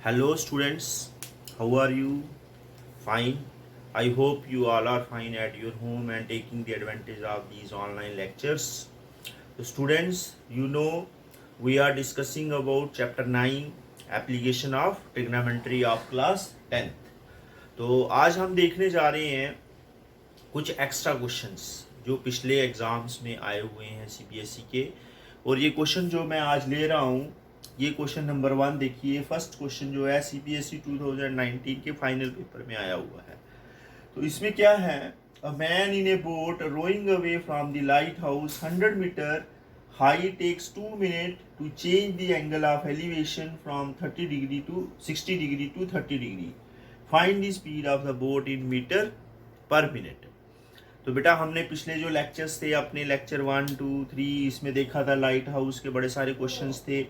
Hello students, how are you? Fine. I hope you all are fine at your home and taking the advantage of these online lectures. So students, we are discussing about chapter 9 application of trigonometry of class 10th. तो आज हम देखने जा रहे हैं कुछ extra questions जो पिछले एग्जाम्स में आए हुए हैं सीबीएसई के। और ये क्वेश्चन जो मैं आज ले रहा हूँ, ये क्वेश्चन नंबर 1 देखिए। फर्स्ट क्वेश्चन जो है सीबीएसई 2019 के फाइनल पेपर में आया हुआ है। तो इसमें क्या है, a man in a boat rowing away from the light house 100 metre high takes 2 minute to change the angle of elevation from 30 degree to 60 degree to 30 degree. Find the speed of the boat in metre per minute. तो बेटा हमने पिछले जो lectures थे अपने lecture 1, 2, 3 इसमें देखा था लाइट हाउस के बड़े सारे क्वेश्चंस थे।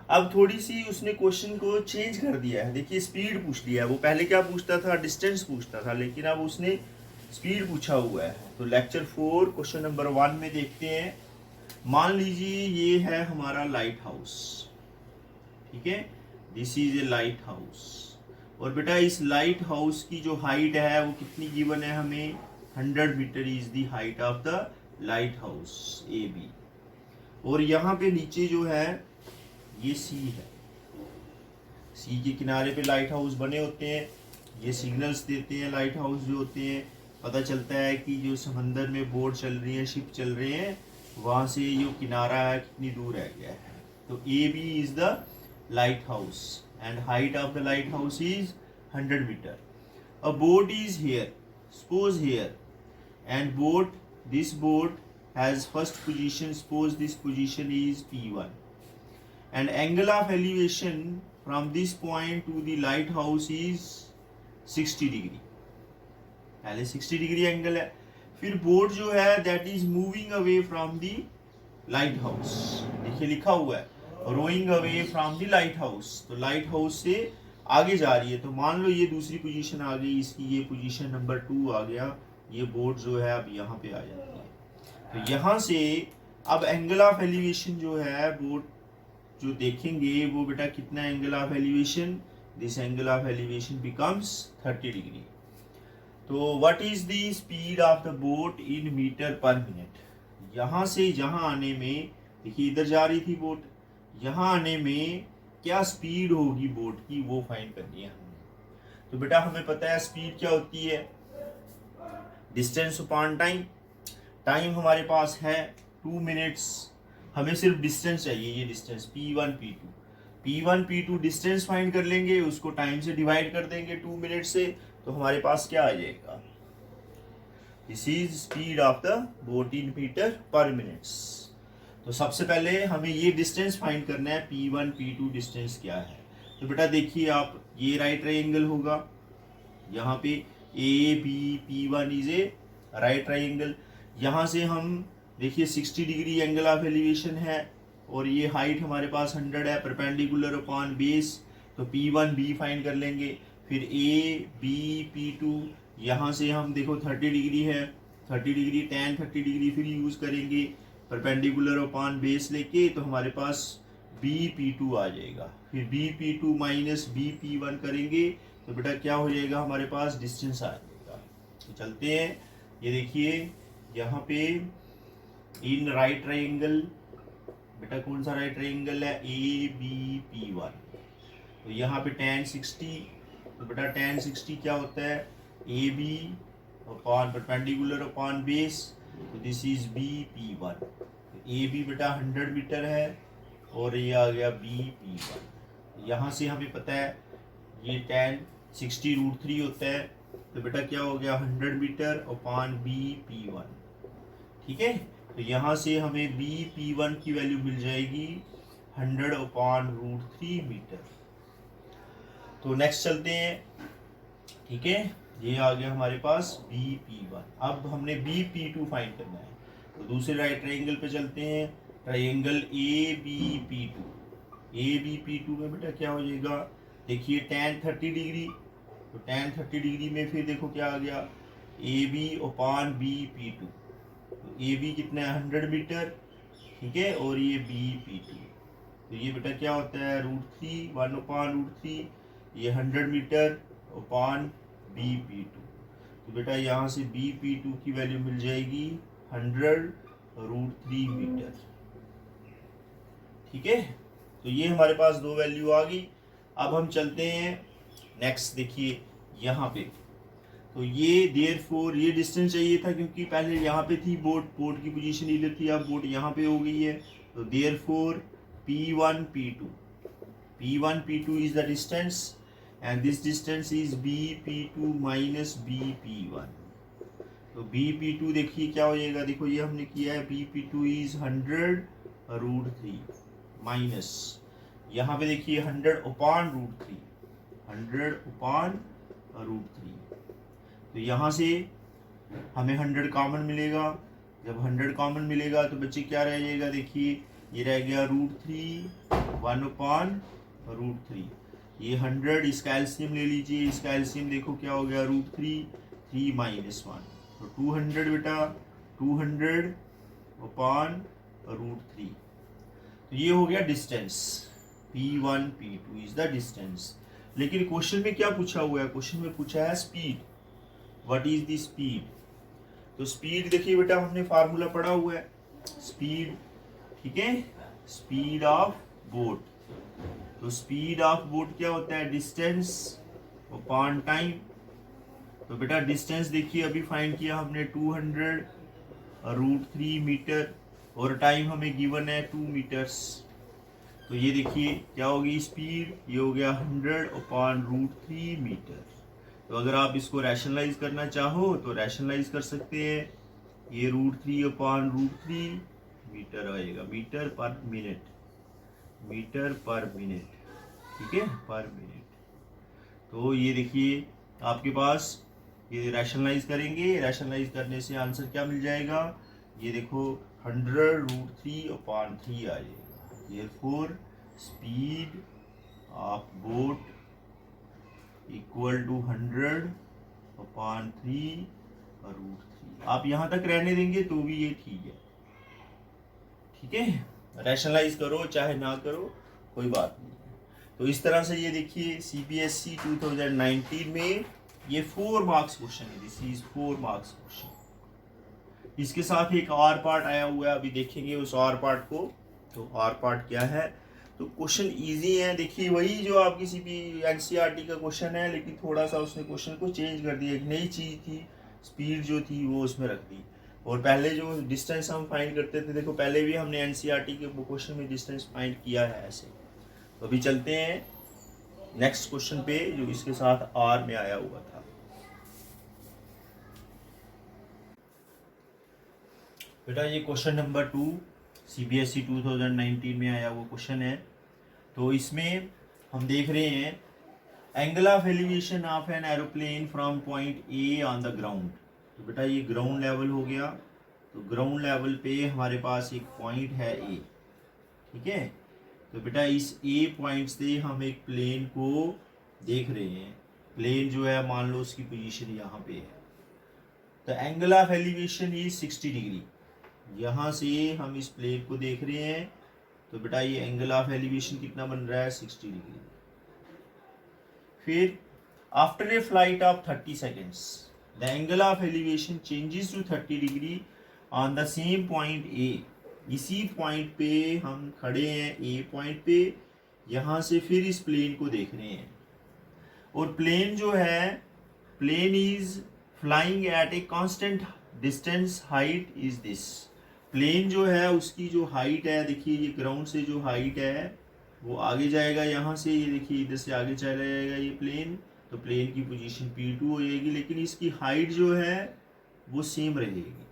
अब थोड़ी सी उसने क्वेश्चन को चेंज कर दिया है। देखिए स्पीड पूछ लिया है, वो पहले क्या पूछता था, डिस्टेंस पूछता था, लेकिन अब उसने स्पीड पूछा हुआ है। तो लेक्चर 4 क्वेश्चन नंबर 1 में देखते हैं। मान लीजिए ये है हमारा लाइट हाउस, ठीक है, this is a light house. और बेटा इस लाइट हाउस की जो हाइट है वो कितनी गिवन है हमें, 100 metre is the height of the light house A B. और यहाँ पे नीचे जो है ये सी है, सी के किनारे पे लाइट हाउस बने होते हैं। ये सिग्नल्स देते हैं लाइट हाउस जो होते हैं, पता चलता है कि जो समंदर में बोट चल रही है, शिप चल रहे हैं, वहाँ से जो किनारा है कितनी दूर रह गया है। तो A B is the light house and height of the light house is 100 metre. A boat is here, suppose here, and this boat has first position, suppose this position is P1, and angle of elevation from this point to the lighthouse is 60 degree. पहले 60 degree angle है। फिर boat जो है that is moving away from the lighthouse, देखिए लिखा हुआ है rowing away from the lighthouse, तो लाइट हाउस से आगे जा रही है। तो मान लो ये दूसरी पोजीशन आ गई, इसकी ये पोजीशन नंबर 2 आ गया, ये बोट जो है अब यहाँ पे आ जाती है। तो यहाँ से अब एंगल ऑफ एलिवेशन जो है बोट जो देखेंगे वो बेटा कितना angle of elevation, this angle of elevation becomes 30 degree. तो what is the speed of the boat in metre per minute. यहाँ से यहाँ आने में, देखिए इधर जा रही थी बोट, यहाँ आने में क्या स्पीड होगी बोट की, वो फाइंड करनी है हमने। तो बेटा हमें पता है स्पीड क्या होती है, डिस्टेंस अपॉन टाइम। टाइम हमारे पास है 2 मिनट्स, हमें सिर्फ डिस्टेंस चाहिए, ये distance P1 P2। P1 P2 distance find कर लेंगे, उसको टाइम से डिवाइड कर देंगे 2 मिनट से, तो हमारे पास क्या आ जाएगा, this is speed of the boat in metre per minutes. तो सबसे पहले हमें ये डिस्टेंस फाइंड करना है, P1 P2 डिस्टेंस क्या है। तो बेटा देखिए आप, ये राइट ट्रायंगल होगा, यहाँ पे A B P1 is a right triangle. यहाँ से हम देखिए 60 डिग्री एंगल ऑफ एलिवेशन है, और ये हाइट हमारे पास 100 है, परपेंडिकुलर अपॉन बेस, तो P1 B फाइंड कर लेंगे। फिर ए बी P2, यहाँ से हम देखो 30 डिग्री है, 30 डिग्री tan 30 डिग्री फिर यूज़ करेंगे परपेंडिकुलर अपॉन बेस लेके, तो हमारे पास BP2 आ जाएगा। फिर BP2 माइनस BP1 करेंगे तो बेटा क्या हो जाएगा, हमारे पास डिस्टेंस आ जाएगा। तो चलते हैं, ये देखिए यहाँ पे इन राइट ट्रायंगल, बेटा कौन सा राइट ट्रायंगल है, ABP1। तो यहाँ पे tan 60, तो बेटा tan 60 क्या होता है, AB upon perpendicular upon base, तो दिस इज BP1। तो AB बेटा 100 मीटर है, और ये आ गया BP1। यहाँ से हमें पता है ये tan 60√3 होता है, तो बेटा क्या हो गया 100 मीटर अपॉन BP1, ठीक है। तो यहाँ से हमें BP1 की वैल्यू मिल जाएगी 100 अपॉन √3 मीटर। तो नेक्स्ट चलते हैं, ठीक है, ये आ गया हमारे पास BP1। अब हमने BP2 फाइंड करना है, तो दूसरे राइट ट्रायंगल पे चलते हैं, ट्रायंगल ABP2। ABP2 में बेटा क्या हो जाएगा, देखिए tan 30 डिग्री, तो tan 30 डिग्री में फिर देखो क्या आ गया, AB अपॉन BP2। तो AB कितना है 100 मीटर, ठीक है, और ये BP2। तो ये बेटा क्या होता है, √3, 1/√3, ये 100 मीटर अपॉन BP2। तो बेटा यहाँ से BP2 की वैल्यू मिल जाएगी 100√3 मीटर। ठीक है, तो ये हमारे पास दो वैल्यू आ गई। अब हम चलते हैं नेक्स्ट, देखिए यहाँ पे। तो ये देयरफॉर ये डिस्टेंस चाहिए था, क्योंकि पहले यहाँ पे थी बोट, बोट की पोजीशन इधर थी, अब बोट यहाँ पे हो गई है। तो therefore P1 P2 is the distance and this distance is BP2 minus BP1। तो BP2 देखिए क्या हो जाएगा, देखो ये हमने किया है, BP2 इज 100√3 माइनस, यहाँ पे देखिए 100/√3, 100/√3। तो यहाँ से हमें 100 कॉमन मिलेगा। जब 100 कॉमन मिलेगा तो बच्चे क्या रह जाएगा, देखिए ये रह गया √3, 1/√3। ये 100, इसका एलसीएम ले लीजिए, इसका एलसीएम देखो क्या हो गया, √3, 3 - 1, तो 200 बेटा, 200/√3। तो ये हो गया distance, P1 P2 is the distance. लेकिन क्वेश्चन में क्या पूछा हुआ है, क्वेश्चन में पूछा है speed, what is the speed. तो स्पीड देखिए बेटा, हमने फार्मूला पढ़ा हुआ है, स्पीड, ठीक है, स्पीड ऑफ बोट। तो स्पीड ऑफ बोट क्या होता है, डिस्टेंस अपॉन टाइम। तो बेटा डिस्टेंस देखिए अभी फाइंड किया हमने 200√3 मीटर, और टाइम हमें गिवन है 2 मीटर्स। तो ये देखिए क्या होगी स्पीड, ये हो गया 100/√3 मीटर। तो अगर आप इसको रैशनलाइज करना चाहो तो रैशनलाइज कर सकते हैं, ये √3/√3 मीटर आएगा, metre per minute, metre per minute, ठीक है, पर मिनट। तो ये देखिए आपके पास, ये रैशनलाइज करेंगे, रैशनलाइज करने से आंसर क्या मिल जाएगा, ये देखो 100√3/3 आ जाएगा। Therefore speed of boat equal to 100/3√3। आप यहाँ तक रहने देंगे तो भी ये ठीक है, ठीक है, रैशनलाइज करो चाहे ना करो कोई बात नहीं। तो इस तरह से ये देखिए CBSE 2019 में ये 4 मार्क्स क्वेश्चन है, दिस इज 4 मार्क्स क्वेश्चन। इसके साथ एक और पार्ट आया हुआ है, अभी देखेंगे उस और पार्ट को। तो और पार्ट क्या है, तो क्वेश्चन इजी है, देखिए वही जो आपकी NCERT का क्वेश्चन है, लेकिन थोड़ा सा उसने क्वेश्चन को चेंज कर दिया, एक नई चीज़ थी, स्पीड जो थी वो उसमें रख दी। और पहले जो डिस्टेंस हम फाइंड करते थे, देखो पहले भी हमने NCERT के क्वेश्चन में डिस्टेंस फाइंड किया है ऐसे। तो अभी चलते हैं नेक्स्ट क्वेश्चन पे जो इसके साथ आर में आया हुआ था। बेटा ये क्वेश्चन नंबर 2 CBSE 2019 में आया वो क्वेश्चन है। तो इसमें हम देख रहे हैं angle of elevation of an aeroplane from point A on the ground. तो बेटा ये ग्राउंड लेवल हो गया, तो ग्राउंड लेवल पे हमारे पास एक पॉइंट है ए, ठीक है। तो बेटा इस ए पॉइंट से हम एक प्लेन को देख रहे हैं, प्लेन जो है मान लो उसकी पोजीशन यहाँ पे है। तो angle of elevation is 60 degree, यहाँ से हम इस प्लेन को देख रहे हैं। तो बेटा ये एंगल ऑफ एलिवेशन कितना बन रहा है, 60 डिग्री। फिर after a flight of 30 seconds the angle of elevation changes to 30 degree on the same point A. इसी पॉइंट पे हम खड़े हैं, ए पॉइंट पे, यहाँ से फिर इस प्लेन को देख रहे हैं। और प्लेन जो है, plane is flying at a constant distance, height is this. Plane जो है उसकी जो हाइट है, देखिए ये ग्राउंड से जो हाइट है वो आगे जाएगा, यहाँ से ये देखिए इधर से आगे चला जाएगा ये प्लेन। तो प्लेन की पोजीशन P2 हो जाएगी, लेकिन इसकी हाइट जो है वो सेम रहेगी।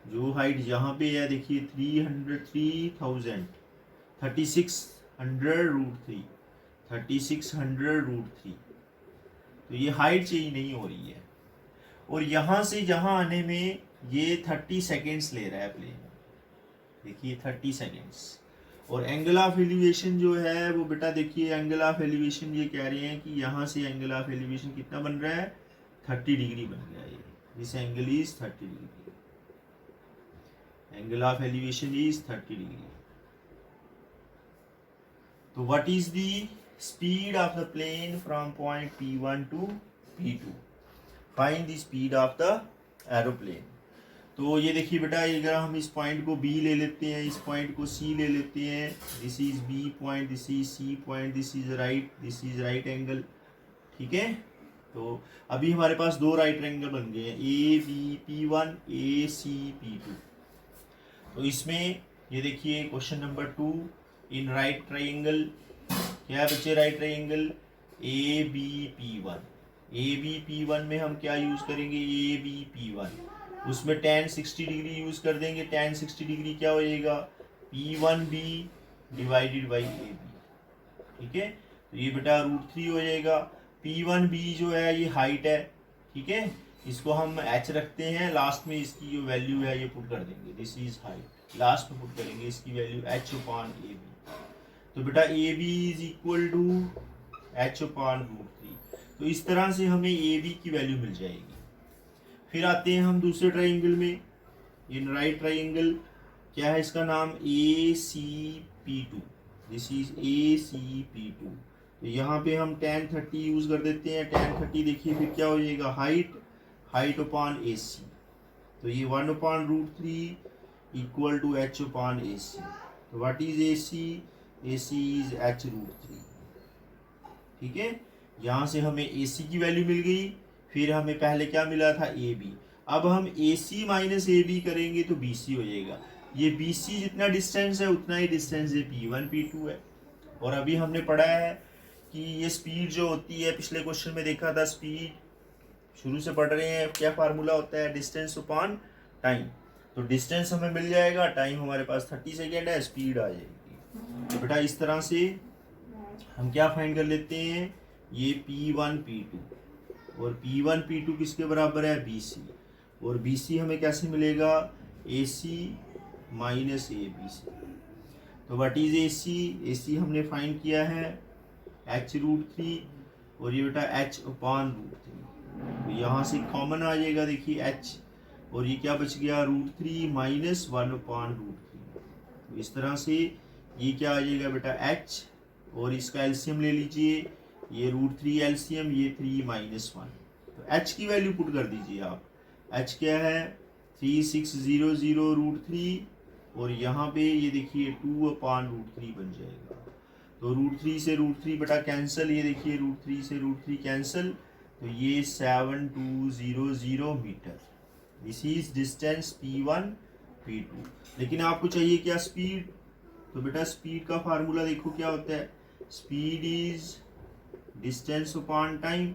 जो हाइट यहाँ पे है देखिए 303,000, 3600√3, 3600√3। तो ये हाइट चेंज नहीं हो रही है। और यहाँ से जहाँ आने में ये 30 सेकेंड्स ले रहा है प्लेन, देखिए 30 सेकेंड्स। और एंगल ऑफ एलिवेशन जो है वो बेटा देखिए एंगल ऑफ एलिवेशन ये कह रहे हैं कि यहाँ से एंगल ऑफ एलिवेशन कितना बन रहा है, 30 डिग्री बन गया है। This angle is 30 degree, angle of elevation is 30 degree. तो what is the speed of the plane from point P1 to P2, find the speed of the aeroplane. तो ये देखिए बेटा, अगर हम इस पॉइंट को B ले लेते हैं, इस पॉइंट को C ले लेते हैं, this is B point, this is C point, this is right angle, ठीक है। तो अभी हमारे पास दो राइट एंगल बन गए हैं, ABP1 ACP2। तो इसमें ये देखिए question number 2, in right triangle, क्या है बच्चे राइट ट्राइंगल, ABP1 में हम क्या यूज करेंगे, ABP1, उसमें tan 60 डिग्री यूज कर देंगे। tan 60 डिग्री क्या हो जाएगा, P1B डिवाइडेड बाई AB, ठीक है। तो ये बेटा √3 हो जाएगा। P1B जो है ये हाइट है, ठीक है, इसको हम h रखते हैं, लास्ट में इसकी जो वैल्यू है ये पुट कर देंगे, दिस इज हाइट, लास्ट में पुट करेंगे इसकी वैल्यू h/AB। तो बेटा AB is equal to h/√3। तो इस तरह से हमें AB की वैल्यू मिल जाएगी। फिर आते हैं हम दूसरे ट्राइंगल में, इन राइट ट्राइंगल, क्या है इसका नाम, ACP2, दिस इज ACP2। तो यहाँ पे हम tan 30 यूज कर देते हैं। tan 30 देखिए फिर क्या हो जाएगा, हाइट अपॉन AC। तो ये 1/√3 इक्वल टू h/AC। तो what is AC is h√3, ठीक है। यहाँ से हमें AC की वैल्यू मिल गई। फिर हमें पहले क्या मिला था, AB। अब हम AC माइनस AB करेंगे तो BC हो जाएगा। ये BC जितना डिस्टेंस है उतना ही डिस्टेंस ये P1 P2 है। और अभी हमने पढ़ा है कि ये स्पीड जो होती है, पिछले क्वेश्चन में देखा था, स्पीड शुरू से पढ़ रहे हैं, क्या फार्मूला होता है, डिस्टेंस अपॉन टाइम। तो डिस्टेंस हमें मिल जाएगा, टाइम हमारे पास 30 सेकेंड है, स्पीड आ जाएगी। तो बेटा इस तरह से हम क्या फाइंड कर लेते हैं, ये P1 P2, और P1 P2 किसके बराबर है, BC। और BC हमें कैसे मिलेगा, AC माइनस ABC। तो व्हाट इज AC हमने फाइंड किया है h√3, और ये बेटा h/√3। तो यहाँ से कॉमन आ जाएगा, देखिए h, और ये क्या बच गया, √3 माइनस 1/√3। तो इस तरह से ये क्या आ जाएगा बेटा, h, और इसका एलसीएम ले लीजिए, ये √3 एलसीएम, ये 3 माइनस 1। तो h की वैल्यू पुट कर दीजिए आप, h क्या है 3600√3, और यहाँ पे ये देखिए 2/√3 बन जाएगा। तो √3 से √3 बेटा कैंसिल, ये देखिए √3 से √3 कैंसिल, तो ये 7200 metre, this is distance P1 P2। लेकिन आपको चाहिए क्या, स्पीड। तो बेटा स्पीड का फार्मूला देखो क्या होता है, speed is distance upon time.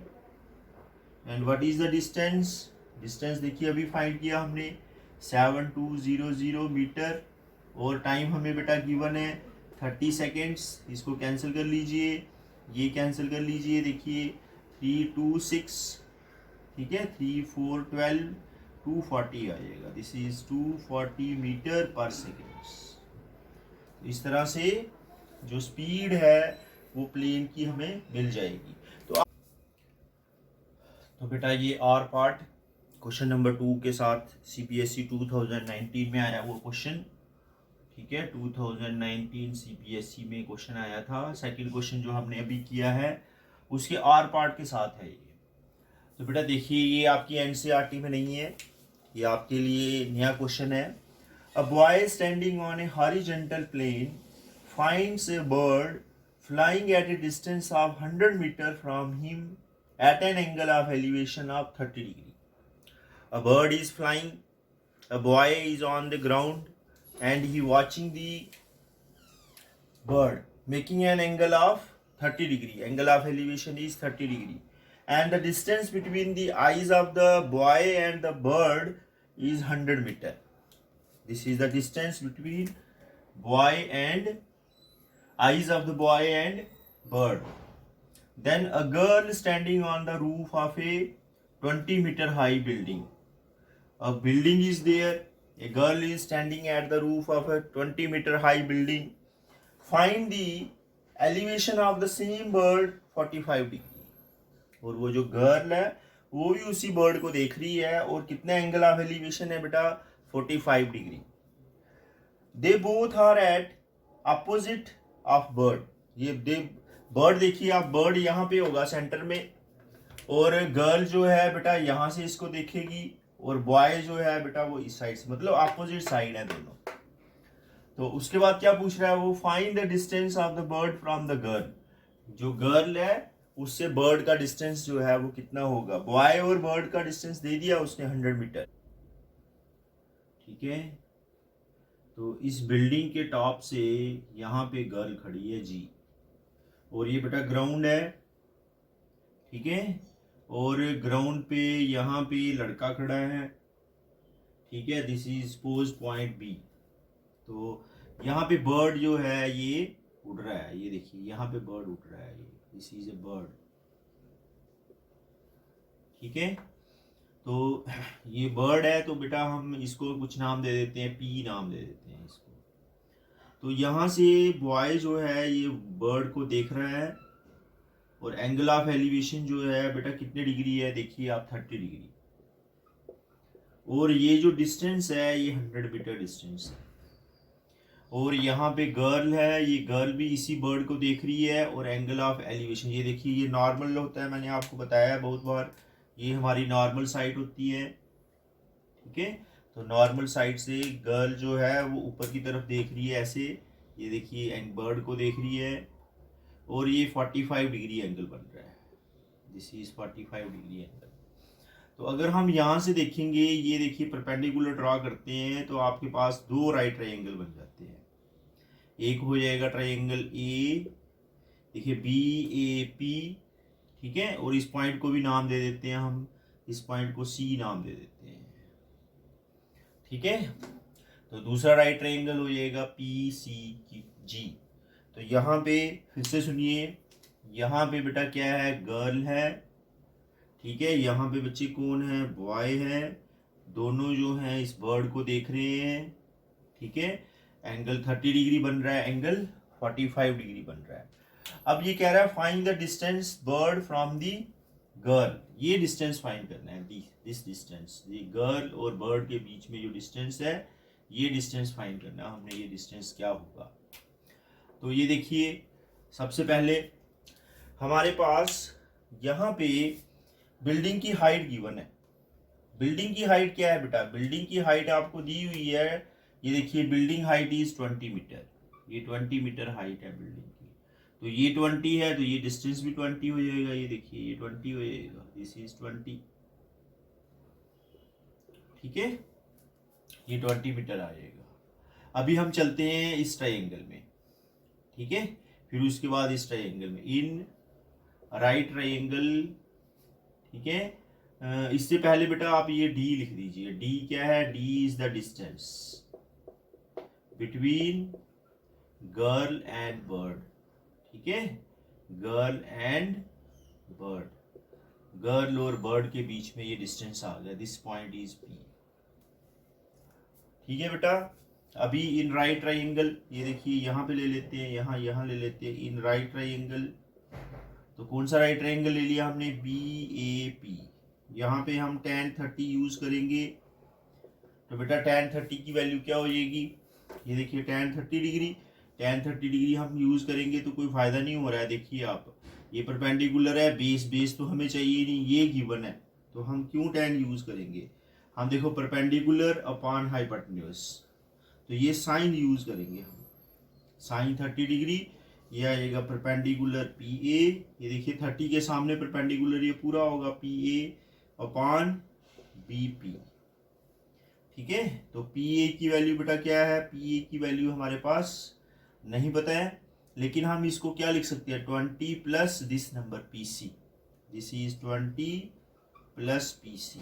And what is the distance, distance देखिए अभी फाइंड किया हमने 7200 मीटर, और टाइम हमें बेटा गिवन है 30 सेकेंड्स। इसको कैंसिल कर लीजिए, ये कैंसिल कर लीजिए, देखिए 3 2 6, ठीक है, 3 4 12, 240 आ जाएगा, दिस इज 240 मीटर पर सेकेंड। इस तरह से जो स्पीड है वो प्लेन की हमें मिल जाएगी। तो बेटा ये आर पार्ट क्वेश्चन नंबर 2 के साथ CPSE 2019 में आया वो क्वेश्चन, ठीक है, 2019 CPSE में क्वेश्चन आया था। सेकंड क्वेश्चन जो हमने अभी किया है उसके आर पार्ट के साथ है ये। तो बेटा देखिए ये आपकी NCERT में नहीं है, ये आपके लिए नया क्वेश्चन है। A boy standing on a horizontal plane finds a bird flying at a distance of 100 meter from him at an angle of elevation of 30 degree. A bird is flying, a boy is on the ground, and he watching the bird making an angle of 30 degree. Angle of elevation is 30 degree. And the distance between the eyes of the boy and the bird is 100 meter. This is the distance between boy and eyes of the boy and bird. Then a girl standing on the roof of a 20-meter high building. A building is there. A girl is standing at the roof of a 20-meter high building. Find the elevation of the same bird 45 degree. और वो जो girl है वो भी उसी bird को देख रही है, और कितना एंगल ऑफ एलिवेशन है बेटा 45 degree. They both are at opposite of bird, ये बर्ड देखिए आप, बर्ड यहाँ पे होगा सेंटर में, और गर्ल जो है बेटा यहाँ से इसको देखेगी, और बॉय जो है बेटा वो इस साइड से, मतलब अपोजिट साइड है दोनों। तो उसके बाद क्या पूछ रहा है वो, find the distance of the bird from the girl. जो गर्ल है उससे बर्ड का डिस्टेंस जो है वो कितना होगा। बॉय और बर्ड का डिस्टेंस दे दिया उसने 100 मीटर। ठीक है, तो इस बिल्डिंग के टॉप से यहाँ पे गर्ल खड़ी है जी, और ये बेटा ग्राउंड है। ठीक है, और ग्राउंड पे यहाँ पे लड़का खड़ा है। ठीक है, this is pose point B. तो यहाँ पे बर्ड जो है ये उड़ रहा है, ये देखिए यहाँ पे बर्ड उड़ रहा है, ये दिस इज ए बर्ड। ठीक है, तो ये बर्ड है, तो बेटा हम इसको कुछ नाम दे देते हैं, पी नाम दे देते हैं इसको। तो यहाँ से बॉय जो है ये बर्ड को देख रहा है, और एंगल ऑफ एलिवेशन जो है बेटा कितने डिग्री है, देखिए आप 30 डिग्री। और ये जो डिस्टेंस है ये 100 मीटर डिस्टेंस है। और यहाँ पे गर्ल है, ये गर्ल भी इसी बर्ड को देख रही है, और एंगल ऑफ एलिवेशन ये देखिए, ये नॉर्मल होता है, मैंने आपको बताया है बहुत बार, ये हमारी नॉर्मल साइड होती है। ठीक है, तो नॉर्मल साइड से गर्ल जो है वो ऊपर की तरफ देख रही है ऐसे, ये देखिए बर्ड को देख रही है, और ये 45 डिग्री एंगल बन रहा है, दिस इज 45 डिग्री एंगल। तो अगर हम यहाँ से देखेंगे, ये देखिए परपेंडिकुलर ड्रॉ करते हैं, तो आपके पास दो राइट ट्रायंगल बन जाते हैं। एक हो जाएगा ट्रायंगल ए, देखिए बी ए पी। ठीक है, और इस पॉइंट को भी नाम दे देते हैं हम, इस पॉइंट को सी नाम दे देते हैं। ठीक है, तो दूसरा राइट ट्रायंगल हो जाएगा पी सी जी। तो यहाँ पे फिर से सुनिए, यहाँ पे बेटा क्या है, गर्ल है। ठीक है, यहाँ पे बच्चे कौन है, बॉय है। दोनों जो हैं इस बर्ड को देख रहे हैं। ठीक है, एंगल 30 डिग्री बन रहा है, एंगल 45 डिग्री बन रहा है। अब ये कह रहा है find the distance bird from the girl. ये डिस्टेंस फाइंड करना है, दिस डिस्टेंस, ये गर्ल और बर्ड के बीच में जो डिस्टेंस है, ये डिस्टेंस फाइंड करना है हमने। ये डिस्टेंस क्या होगा, तो ये देखिए, सबसे पहले हमारे पास यहाँ पे बिल्डिंग की हाइट गिवन है। बिल्डिंग की हाइट क्या है बेटा, बिल्डिंग की हाइट आपको दी हुई है, ये देखिए बिल्डिंग हाइट इज 20 मीटर। ये 20 मीटर हाइट है बिल्डिंग की, तो ये 20 है, तो ये डिस्टेंस भी 20 हो जाएगा। ये देखिए ये 20 हो जाएगा, दिस इज 20। ठीक है, ये 20 मीटर आ जाएगा। अभी हम चलते हैं इस ट्रायंगल में। ठीक है, फिर उसके बाद इस ट्रायंगल में, इन राइट ट्रायंगल। ठीक है, इससे पहले बेटा आप ये डी लिख दीजिए। डी क्या है, D is the distance between girl and bird. ठीक है, गर्ल एंड बर्ड, गर्ल और बर्ड के बीच में ये डिस्टेंस आ गया, दिस पॉइंट इज पी। ठीक है बेटा, अभी इन राइट ट्रायंगल, ये देखिए यहाँ पे ले लेते हैं, यहाँ ले लेते हैं इन राइट ट्रायंगल। तो कौन सा राइट ट्रायंगल ले लिया हमने, बी ए पी। यहाँ पे हम tan 30 यूज करेंगे, तो बेटा tan 30 की वैल्यू क्या हो जाएगी, ये देखिए tan 30 डिग्री। tan 30 डिग्री हम यूज करेंगे तो कोई फायदा नहीं हो रहा है। देखिए आप, ये परपेंडिकुलर है, बेस तो हमें चाहिए नहीं, ये गिवन है, तो हम क्यों tan यूज करेंगे। हम देखो परपेंडिकुलर अपॉन हाइपोटेन्यूज, तो ये साइन यूज करेंगे हम, साइन 30 डिग्री। ये आएगा परपेंडिकुलर पी ए, ये देखिए 30 के सामने परपेंडिकुलर ये पूरा होगा P A upon B P. ठीक है, तो पी ए की वैल्यू बेटा क्या है, पी ए की वैल्यू हमारे पास नहीं पता है, लेकिन हम इसको क्या लिख सकते हैं, 20 plus this number P C, this is 20 plus P C.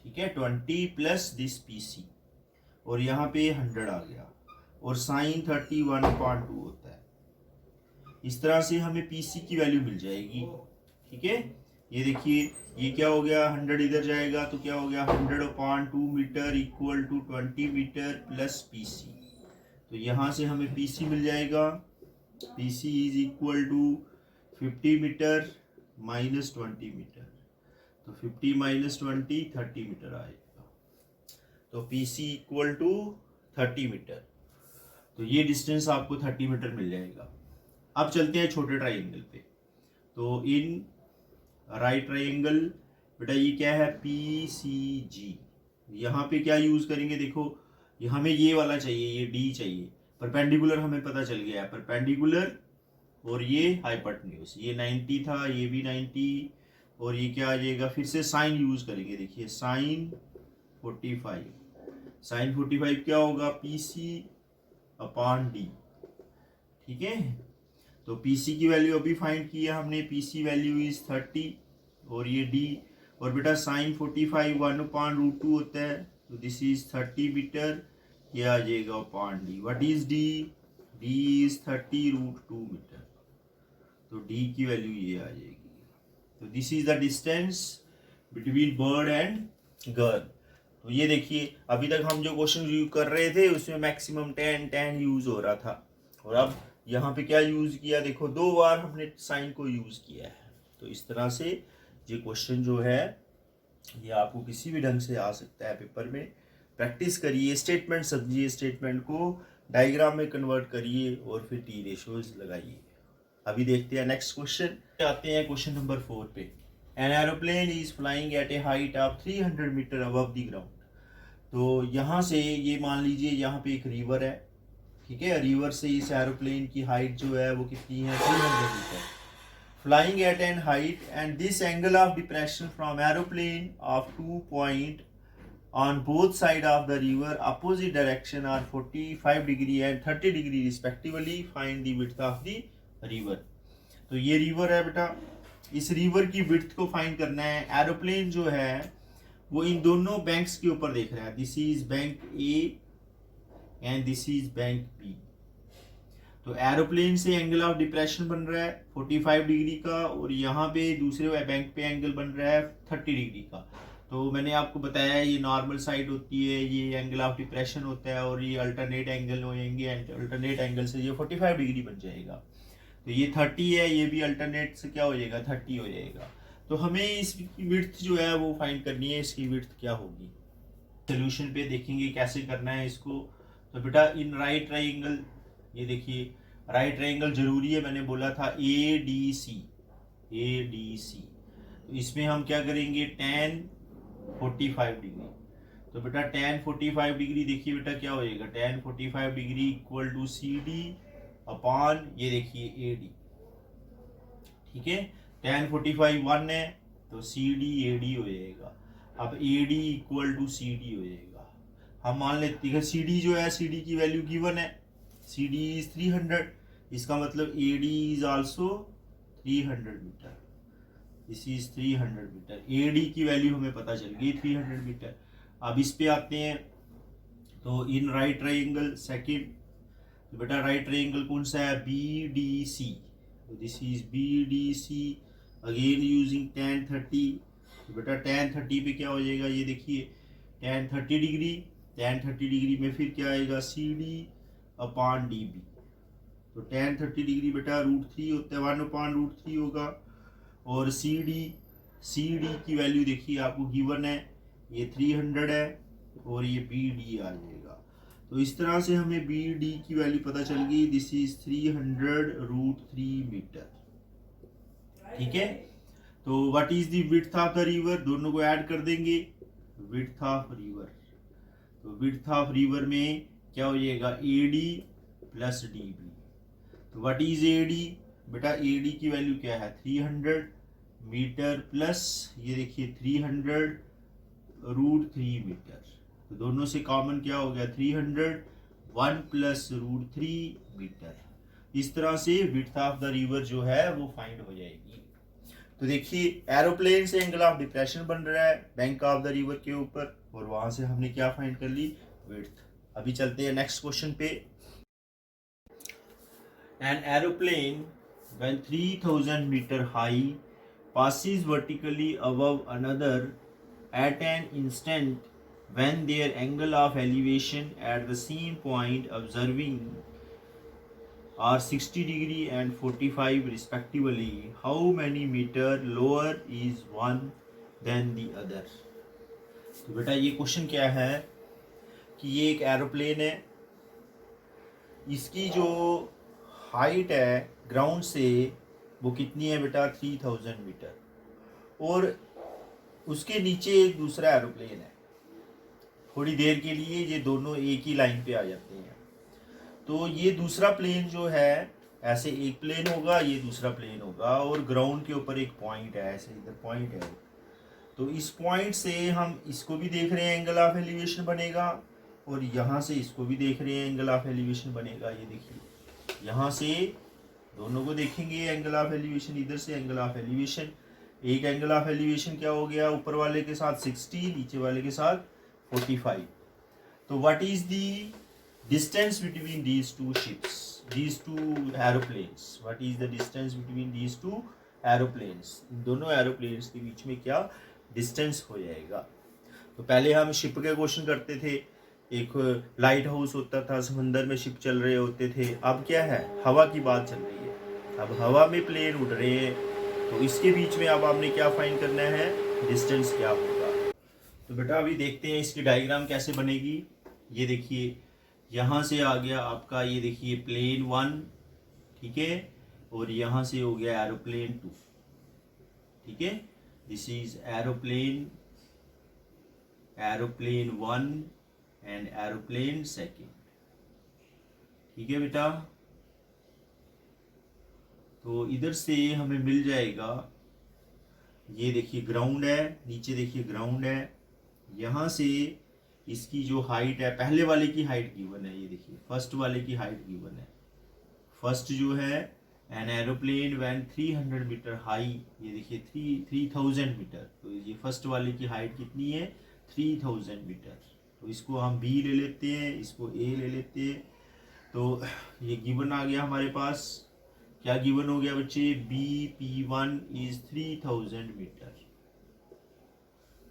ठीक है, 20 प्लस दिस पी सी, और यहाँ पे 100 आ गया, और साइन 31.2 होता है। इस तरह से हमें पीसी की वैल्यू मिल जाएगी। ठीक है, ये देखिए ये क्या हो गया, 100 इधर जाएगा तो क्या हो गया, 100/2 metre equal to 20 metre plus PC. तो यहाँ से हमें पीसी मिल जाएगा, PC is equal to 50 metre minus 20 metre, तो 50 माइनस 20 30 मीटर आएगा, तो पीसी इक्वल टू 30 मीटर। तो ये डिस्टेंस आपको 30 मीटर मिल जाएगा। अब चलते हैं छोटे ट्राइंगल पे। तो इन राइट ट्राइंगल बेटा ये क्या है, PCG। यहाँ पे क्या यूज करेंगे, देखो हमें ये वाला चाहिए, ये D चाहिए। परपेंडिकुलर हमें पता चल गया है, परपेंडिकुलर और ये हाइपोटेन्यूज, ये 90 था, ये भी 90, और ये क्या आ जाएगा, फिर से साइन यूज करेंगे। देखिए साइन 45, साइन 45 क्या होगा, PC/D। ठीक है, तो PC की वैल्यू अभी फाइंड की है हमने, PC वैल्यू इज 30, और ये D, और बेटा साइन 45 1/√2 होता है, तो दिस इज 30 मीटर, ये आ जाएगा upon D। What is D? D is 30√2 metre, तो D की वैल्यू ये आ जाएगी। तो this is the distance between bird and girl. तो ये देखिए अभी तक हम जो क्वेश्चन यूज कर रहे थे उसमें मैक्सिमम 10 यूज हो रहा था, और अब यहाँ पे क्या यूज किया, देखो 2 बार हमने साइन को यूज किया है। तो इस तरह से ये क्वेश्चन जो है ये आपको किसी भी ढंग से आ सकता है पेपर में। प्रैक्टिस करिए, स्टेटमेंट समझिए, स्टेटमेंट को डायग्राम में कन्वर्ट करिए और फिर टी रेशियोज लगाइए। अभी देखते हैं नेक्स्ट क्वेश्चन। आते हैं क्वेश्चन नंबर 4 पे। An aeroplane is flying at a height of 300 metre above the ground. तो यहाँ से ये मान लीजिए यहाँ पे एक रिवर है, ठीक है, रिवर से इस एरोप्लेन की हाइट जो है वो कितनी है, 300 metre. Flying at an height and this angle of depression from aeroplane of 2 point on both side of the river opposite direction are 45 degree and 30 degree respectively. Find the width of the river. तो ये river है बेटा, इस river की width को find करना है। Aeroplane जो है वो इन दोनों बैंक्स के ऊपर देख रहा है, this is bank A and this is bank B। तो एरोप्लेन से एंगल ऑफ डिप्रेशन बन रहा है 45 डिग्री का, और यहाँ पे दूसरे बैंक पे एंगल बन रहा है 30 डिग्री का। तो मैंने आपको बताया ये नॉर्मल साइड होती है, ये एंगल ऑफ डिप्रेशन होता है, और ये अल्टरनेट एंगल होंगे, अल्टरनेट एंगल से ये 45 डिग्री बन जाएगा। तो ये 30 है, ये भी अल्टरनेट से क्या हो जाएगा, 30 हो जाएगा। तो हमें इसकी विड्थ जो है वो फाइंड करनी है, इसकी विड्थ क्या होगी। सोल्यूशन पे देखेंगे कैसे करना है इसको। तो बेटा इन राइट ट्राइंगल, ये देखिए राइट ट्राइंगल जरूरी है, मैंने बोला था ADC। तो इसमें हम क्या करेंगे, tan 45 डिग्री। तो बेटा tan 45 डिग्री देखिए बेटा क्या हो जाएगा, tan 45 degree equal to CD upon ये देखिए AD। ठीक है, tan 45 1 है तो CD AD हो जाएगा। अब AD इक्वल टू CD हो जाएगा। हम मान लेते हैं CD जो है, CD की वैल्यू गिवन है, CD इज 300, इसका मतलब AD is also 300 metre, this is 300 metre. AD की वैल्यू हमें पता चल गई 300 मीटर। अब इस पे आते हैं, तो इन राइट ट्राइंगल सेकंड, तो बेटा राइट ट्राइंगल कौन सा है, BDC। तो this is BDC again using tan 30। तो बेटा tan 30 पे क्या हो जाएगा, ये देखिए tan 30 डिग्री, tan 30 डिग्री में फिर क्या आएगा, CD अपॉन DB। तो tan 30 डिग्री बेटा √3 होता है, 1/√3 होगा, और CD की वैल्यू देखिए आपको गिवन है, ये 300 है, और ये BD आ जाएगा। तो इस तरह से हमें BD की वैल्यू पता चल गई, दिस इज 300√3 मीटर। ठीक है, तो what is the width of the river, दोनों को ऐड कर देंगे, विड्थ ऑफ रिवर। तो विड्थ ऑफ रिवर में क्या हो जाएगा, AD प्लस DB। तो व्हाट इज AD, बेटा AD की वैल्यू क्या है, 300 मीटर प्लस ये देखिए 300√3 मीटर। तो दोनों से कॉमन क्या हो गया, 300, 1 प्लस √3 मीटर। इस तरह से विड्थ ऑफ द रिवर जो है वो फाइंड हो जाएगी। तो देखिए एरोप्लेन से एंगल ऑफ डिप्रेशन बन रहा है बैंक ऑफ द रिवर के ऊपर, और वहां से हमने क्या फाइंड कर ली, विड्थ। अभी चलते हैं नेक्स्ट क्वेश्चन पे। An aeroplane when 3000 meter high passes vertically above another at an instant when their angle of elevation at the same point observing are 60 degree and 45 respectively, how many meter lower is one than the other। तो बेटा ये question क्या है कि ये एक aeroplane है, इसकी जो हाइट है ग्राउंड से वो कितनी है बेटा 3000 मीटर, और उसके नीचे एक दूसरा एरोप्लेन है। थोड़ी देर के लिए ये दोनों एक ही लाइन पे आ जाते हैं। तो ये दूसरा प्लेन जो है, ऐसे एक प्लेन होगा, ये दूसरा प्लेन होगा, और ग्राउंड के ऊपर एक पॉइंट है, ऐसे इधर पॉइंट है। तो इस पॉइंट से हम इसको भी देख रहे हैं, एंगल ऑफ एलिवेशन बनेगा, और यहाँ से इसको भी देख रहे हैं, एंगल ऑफ एलिवेशन बनेगा। ये देखिए, यहाँ से दोनों को देखेंगे एंगल ऑफ एलिवेशन, इधर से एंगल ऑफ एलिवेशन। एक एंगल ऑफ एलिवेशन क्या हो गया, ऊपर वाले के साथ 60, नीचे वाले के साथ 45। तो what is the distance between these two ships, these two aeroplanes, what is the distance between these two aeroplanes, इन दोनों एरोप्लेन्स के बीच में क्या डिस्टेंस हो जाएगा। तो पहले हम शिप के क्वेश्चन करते थे, एक लाइट हाउस होता था, समंदर में शिप चल रहे होते थे। अब क्या है, हवा की बात चल रही है, अब हवा में प्लेन उड़ रहे हैं, तो इसके बीच में अब आपने क्या फाइंड करना है, डिस्टेंस क्या होगा। तो बेटा अभी देखते हैं इसकी डायग्राम कैसे बनेगी। ये देखिए, यहाँ से आ गया आपका, ये देखिए प्लेन 1, ठीक है, और यहाँ से हो गया एरोप्लेन 2, ठीक है। This is aeroplane 1 and aeroplane 2, ठीक है बेटा। तो इधर से हमें मिल जाएगा, ये देखिए ग्राउंड है, नीचे देखिए ग्राउंड है, यहाँ से इसकी जो हाइट है, पहले वाले की हाइट गिवन है, ये देखिए फर्स्ट वाले की हाइट गिवन है। फर्स्ट जो है, an aeroplane when 300 metre high, ये देखिए 3000 मीटर, तो ये फर्स्ट वाले की हाइट कितनी है, 3000 मीटर। तो इसको हम बी ले लेते हैं, इसको ए ले लेते हैं। तो ये गिवन आ गया हमारे पास, क्या गिवन हो गया बच्चे, BP1 इज 3000 मीटर,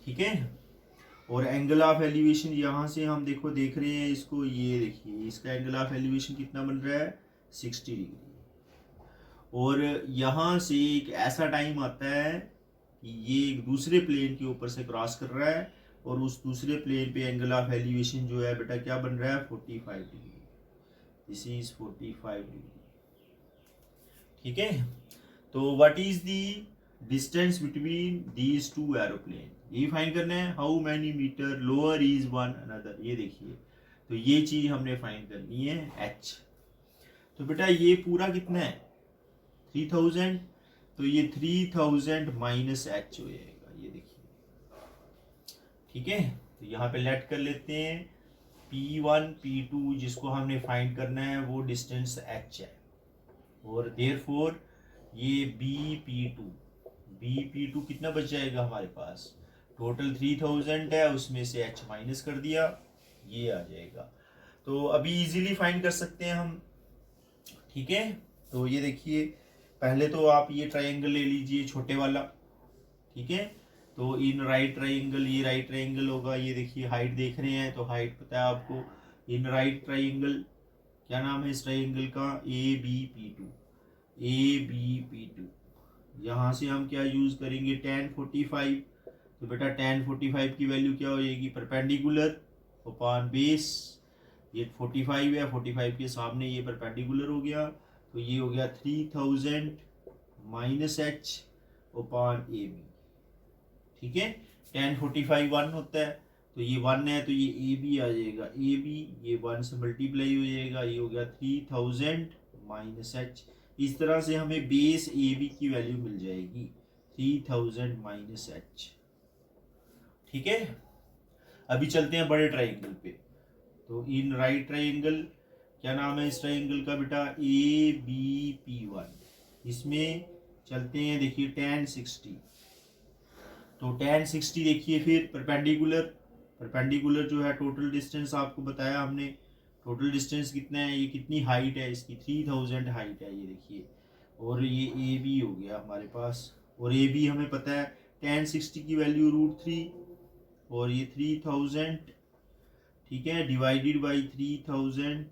ठीक है। और एंगल ऑफ एलिवेशन यहाँ से हम देखो देख रहे हैं इसको, ये देखिए इसका एंगल ऑफ एलिवेशन कितना बन रहा है, 60 डिग्री। और यहाँ से एक ऐसा टाइम आता है कि ये एक दूसरे प्लेन के ऊपर से क्रॉस कर रहा है, और उस दूसरे प्लेन पे एंगल ऑफ एलिवेशन जो है बेटा क्या बन रहा है, 45 डिग्री। दिस इज 45 डिग्री, ठीक है। तो what is the distance between these two aeroplane, ये फाइंड करना है। How many metre lower is one another, ये देखिए, तो ये चीज हमने फाइंड करनी है, h। तो बेटा ये पूरा कितना है, 3000, तो ये 3000 माइनस h हो जाएगा, ये देखिए, ठीक है। तो यहाँ पे लेट कर लेते हैं, P1 P2 जिसको हमने फाइंड करना है वो डिस्टेंस h है, और देयरफॉर ये BP2 कितना बच जाएगा हमारे पास, टोटल 3000 है, उसमें से h माइनस कर दिया, ये आ जाएगा। तो अभी इजीली फाइंड कर सकते हैं हम, ठीक है। तो ये देखिए, पहले तो आप ये ट्रायंगल ले लीजिए छोटे वाला, ठीक है। तो इन राइट ट्रायंगल, ये राइट ट्रायंगल होगा, ये देखिए हाइट देख रहे हैं, तो हाइट पता है आपको। इन राइट ट्रायंगल, क्या नाम है इस ट्रायंगल का, ABP2, ABP2। यहाँ से हम क्या यूज करेंगे, tan 45। तो बेटा tan 45 की वैल्यू क्या हो जाएगी, परपेंडिकुलर अपॉन बेस, ये 45 है, 45 के सामने ये परपेंडिकुलर हो गया, तो ये हो गया 3000 माइनस h अपॉन AB, ठीक है। tan 45 1 होता है, तो ये 1 है, तो ये AB आ जाएगा, AB ये 1 से मल्टीप्लाई हो जाएगा, ये हो गया 3000 माइनस h। इस तरह से हमें बेस AB की वैल्यू मिल जाएगी 3000 माइनस h, ठीक है। अभी चलते हैं बड़े ट्राइंगल पे। तो इन राइट ट्राइंगल, क्या नाम है इस ट्राइंगल का बेटा, ABP1, इसमें चलते हैं, देखिए tan 60। तो tan 60 देखिए, फिर परपेंडिकुलर जो है, टोटल डिस्टेंस आपको बताया हमने, टोटल डिस्टेंस कितना है, ये कितनी हाइट है इसकी, 3000 हाइट है, ये देखिए। और ये AB हो गया हमारे पास, और AB हमें पता है tan 60 की वैल्यू √3, और ये 3000, ठीक है, डिवाइडेड बाई 3000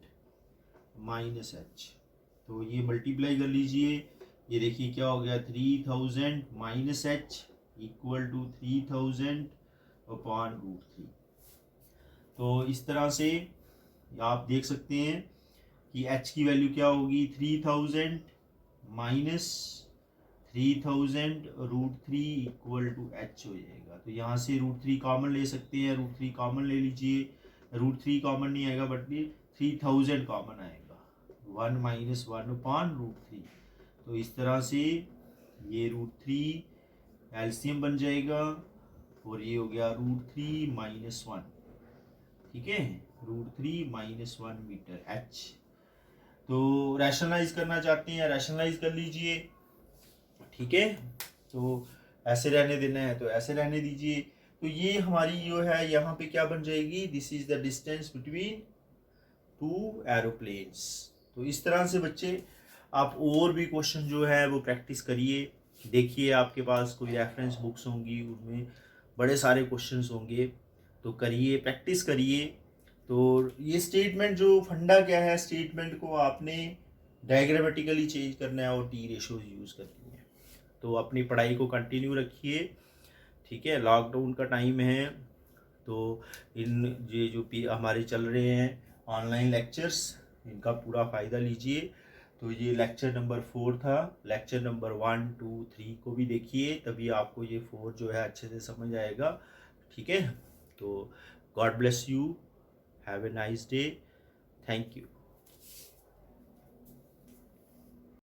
माइनस h। तो ये मल्टीप्लाई कर लीजिए, ये देखिए क्या हो गया, 3000 minus h equal to 3000 upon √3। तो इस तरह से आप देख सकते हैं कि h की वैल्यू क्या होगी 3000 माइनस 3000 √3 इक्वल टू h हो जाएगा। तो यहाँ से √3 कॉमन ले सकते हैं, √3 कॉमन ले लीजिए, √3 कॉमन नहीं आएगा बट भी 3000 कॉमन आएगा, 1 माइनस 1/√3। तो इस तरह से ये √3 एलसीएम बन जाएगा और ये हो गया √3 माइनस 1, ठीक है, √3 माइनस 1 मीटर h। तो रैशनलाइज करना चाहते हैं, रैशनलाइज कर लीजिए, ठीक है। तो ऐसे रहने देना है तो ऐसे रहने दीजिए। तो ये हमारी जो है यहाँ पे क्या बन जाएगी, this is the distance between two aeroplanes. तो इस तरह से बच्चे आप और भी क्वेश्चन जो है वो प्रैक्टिस करिए, देखिए आपके पास कोई रेफरेंस बुक्स होंगी, उनमें बड़े सारे क्वेश्चंस होंगे, तो करिए, प्रैक्टिस करिए। तो ये स्टेटमेंट जो फंडा क्या है, स्टेटमेंट को आपने डायग्रामेटिकली चेंज करना है और टी रेशोज यूज़ करनी है। तो अपनी पढ़ाई को कंटिन्यू रखिए, ठीक है। लॉकडाउन का टाइम है, तो इन ये जो हमारे चल रहे हैं ऑनलाइन लेक्चर्स, इनका पूरा फ़ायदा लीजिए। तो ये लेक्चर नंबर 4 था, लेक्चर नंबर 1, 2, 3 को भी देखिए, तभी आपको ये 4 जो है अच्छे से समझ आएगा, ठीक है। तो God bless you, have a nice day, thank you.